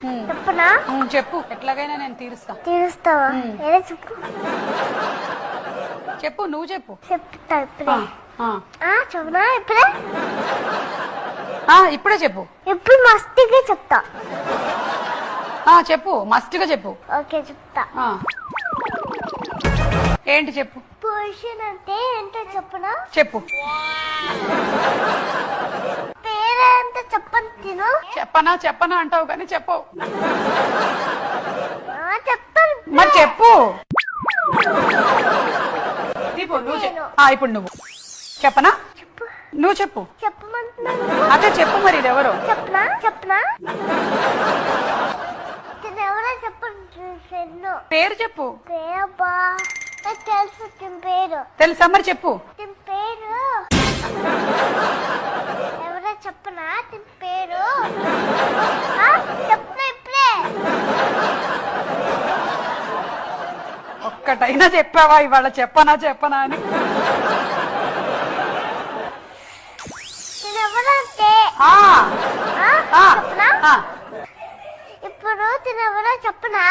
చెప్పనా? చెప్పు, ఎట్లాగైనా నేను తీరుస్తా. తీరుస్తావా? ఏదో చెప్పు. చెప్పు, నువ్వు చెప్పు. చెప్తా ఇప్పుడే. ఆ, చెప్పనా ఇప్పుడే? ఇప్పుడే చెప్పు. ఇప్పుడు మస్తుగా చెప్తా. చెప్పు, మస్తుగా చెప్పు. ఓకే చెప్తా. ఏంటి చెప్పు. పొజిషన్ అంటే ఏంటో చెప్పనా? చెప్పు. పేరేంటో చెప్పను తిను. చెప్పనా చెప్పనా అంటావు కానీ చెప్పవు. చెప్పను. మరి చెప్పు. ఇప్పుడు నువ్వు చెప్పనా? చెప్పు. నువ్వు చెప్పు. చెప్పమంటున్నాను. అదే చెప్పు. మరి ఇది ఎవరు? చెప్పనా? చెప్పనా? ఎవరో చెప్పండి. పేరు చెప్పు. పేరబ్బా నాకు తెలుసు. దీని పేరు తెలుసా? మరి చెప్పు. దీని పేరు ఎవరో చెప్పనా? దీని పేరు చెప్పనా ఇప్పుడే? ఒక్కటైనా చెప్పావా ఇవాళ? చెప్పనా చెప్పనా అని. తినెవరంటే చెప్పనా? ఇప్పుడు తినెవరో చెప్పనా?